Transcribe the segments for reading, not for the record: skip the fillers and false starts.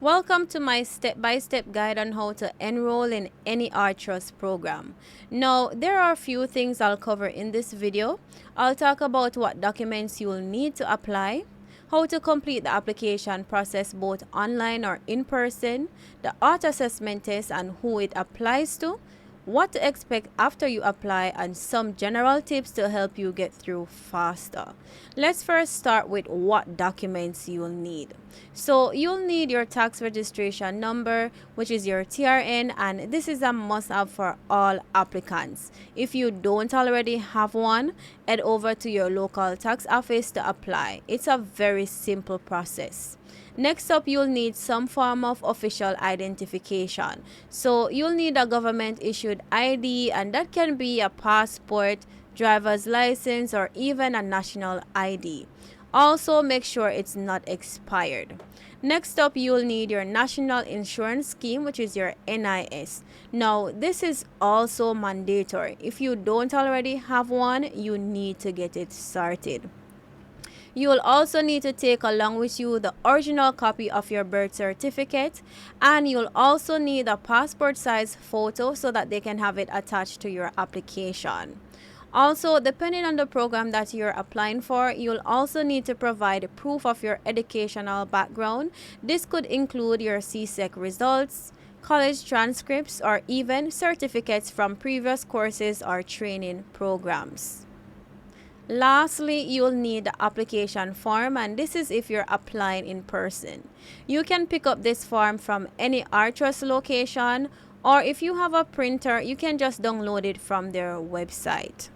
Welcome to my step-by-step guide on how to enroll in any Trust program. Now, there are a few things I'll cover in this video. I'll talk about what documents you'll need to apply, how to complete the application process both online or in person, the auto assessment test and who it applies to, what to expect after you apply, and some general tips to help you get through faster. Let's first start with what documents you'll need. So you'll need your tax registration number, which is your TRN, and this is a must-have for all applicants. If you don't already have one, head over to your local tax office to apply. It's a very simple process. Next up, you'll need some form of official identification. So you'll need a government issued ID, and that can be a passport, driver's license, or even a national ID. Also, make sure it's not expired. Next up, you'll need your national insurance scheme, which is your NIS. Now, this is also mandatory. If you don't already have one, you need to get it started. You will also need to take along with you the original copy of your birth certificate, and you'll also need a passport size photo so that they can have it attached to your application. Also, depending on the program that you're applying for, you'll also need to provide proof of your educational background. This could include your CSEC results, college transcripts, or even certificates from previous courses or training programs. Lastly, you'll need the application form, and this is if you're applying in person. You can pick up this form from any Trust location, or if you have a printer, you can just download it from their website.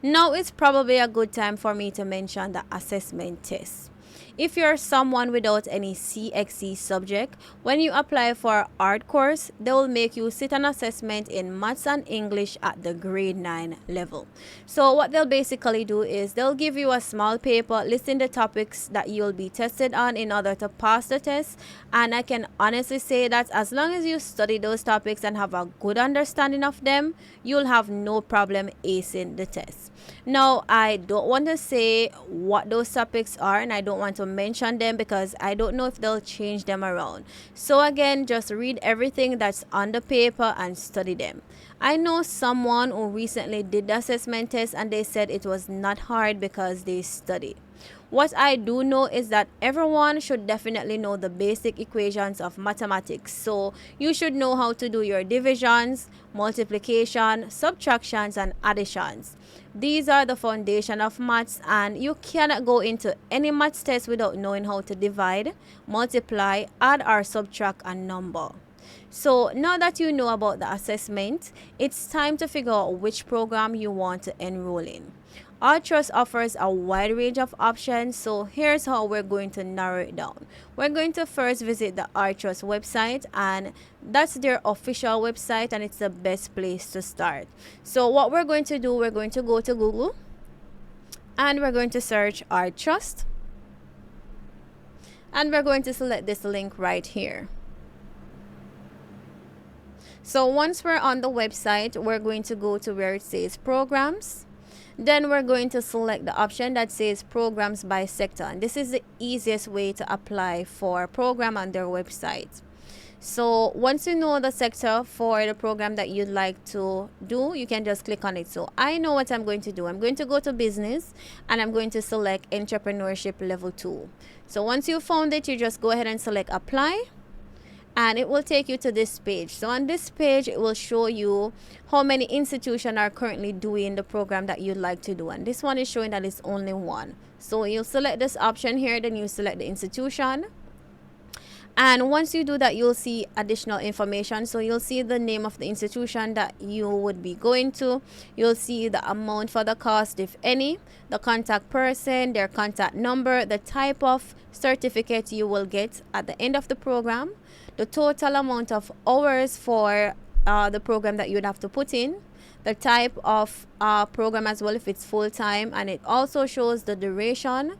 Now it's probably a good time for me to mention the assessment test. If you're someone without any CXC subject, when you apply for art course, they will make you sit an assessment in maths and English at the grade 9 level. So what they'll basically do is they'll give you a small paper listing the topics that you'll be tested on in order to pass the test. And I can honestly say that as long as you study those topics and have a good understanding of them, you'll have no problem acing the test. Now, I don't want to say what those topics are, and I don't want to mention them because I don't know if they'll change them around. So again, just read everything that's on the paper and study them. I know someone who recently did the assessment test and they said it was not hard because they studied. What I do know is that everyone should definitely know the basic equations of mathematics. So you should know how to do your divisions, multiplication, subtractions, and additions. These are the foundation of maths, and you cannot go into any maths test without knowing how to divide, multiply, add, or subtract a number. So now that you know about the assessment, it's time to figure out which program you want to enroll in. Trust offers a wide range of options, so here's how we're going to narrow it down. We're going to first visit the Trust website, and that's their official website, and it's the best place to start. So what we're going to do, we're going to go to Google, and we're going to search Trust, and we're going to select this link right here. So once we're on the website, we're going to go to where it says programs. Then we're going to select the option that says programs by sector, and this is the easiest way to apply for a program on their website. So once you know the sector for the program that you'd like to do, you can just click on it. So I know what I'm going to do. I'm going to go to business, and I'm going to select entrepreneurship level 2. So once you found it, you just go ahead and select apply, and it will take you to this page. So on this page, it will show you how many institutions are currently doing the program that you'd like to do, and this one is showing that it's only one. So you'll select this option here, then you select the institution, and once you do that, you'll see additional information. So you'll see the name of the institution that you would be going to. You'll see the amount for the cost, if any, the contact person, their contact number, the type of certificate you will get at the end of the program, the total amount of hours for the program that you'd have to put in, the type of program as well if it's full-time, and it also shows the duration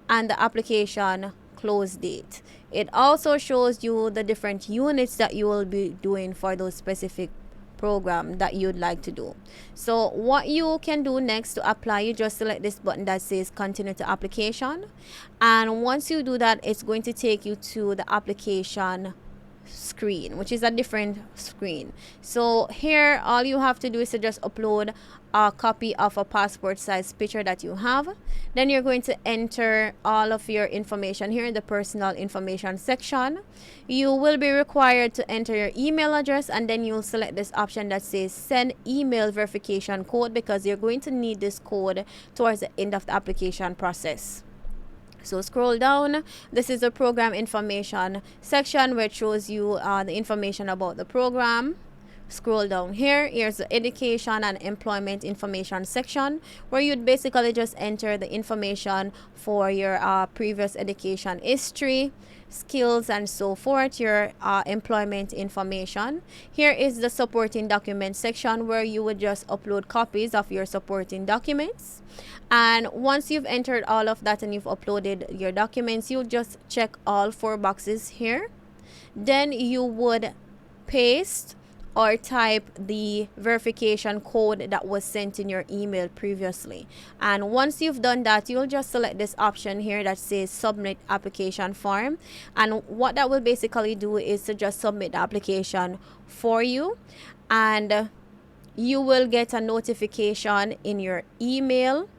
and the application close date. It also shows you the different units that you will be doing for those specific program that you'd like to do. So what you can do next to apply, you just select this button that says continue to application, and once you do that, it's going to take you to the application screen, which is a different screen. So here all you have to do is to just upload a copy of a passport size picture that you have. Then you're going to enter all of your information here in the personal information section. You will be required to enter your email address, and then you'll select this option that says send email verification code, because you're going to need this code towards the end of the application process. So scroll down. This is the program information section, where it shows you the information about the program. Scroll down here. Here's the education and employment information section, where you'd basically just enter the information for your previous education history, skills, and so forth, your employment information. Here is the supporting document section, where you would just upload copies of your supporting documents. And once you've entered all of that and you've uploaded your documents, you'll just check all 4 boxes here. Then you would paste or type the verification code that was sent in your email previously. And once you've done that, you'll just select this option here that says submit application form. And what that will basically do is to just submit the application for you, and you will get a notification in your email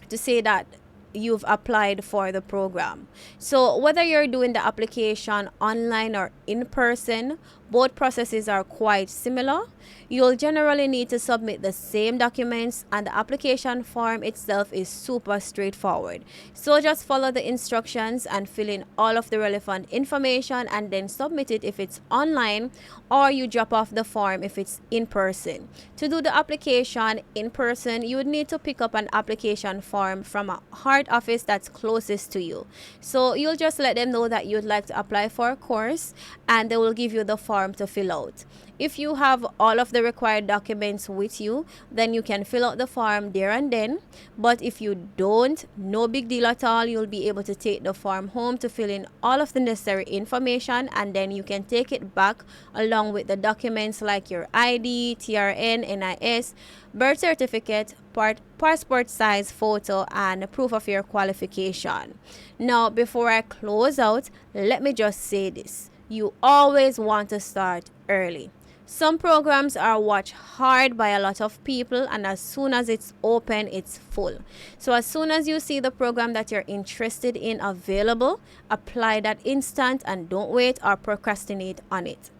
to say that you've applied for the program. So whether you're doing the application online or in person, both processes are quite similar. You'll generally need to submit the same documents, and the application form itself is super straightforward. So just follow the instructions and fill in all of the relevant information, and then submit it if it's online, or you drop off the form if it's in person. To do the application in person, you would need to pick up an application form from a heart office that's closest to you. So you'll just let them know that you'd like to apply for a course, and they will give you the form to fill out. If you have all of the required documents with you, then you can fill out the form there and then. But if you don't, no big deal at all. You'll be able to take the form home to fill in all of the necessary information, and then you can take it back along with the documents like your ID, TRN, NIS, birth certificate, passport size photo, and proof of your qualification. Now, before I close out, let me just say this. You always want to start early. Some programs are watched hard by a lot of people, and as soon as it's open, it's full. So as soon as you see the program that you're interested in available, apply that instant and don't wait or procrastinate on it.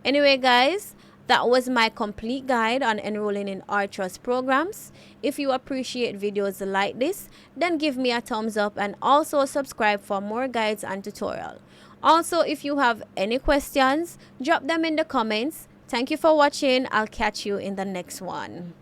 Anyway, guys, that was my complete guide on enrolling in NTA programs. If you appreciate videos like this, then give me a thumbs up and also subscribe for more guides and tutorials. Also, if you have any questions, drop them in the comments. Thank you for watching. I'll catch you in the next one.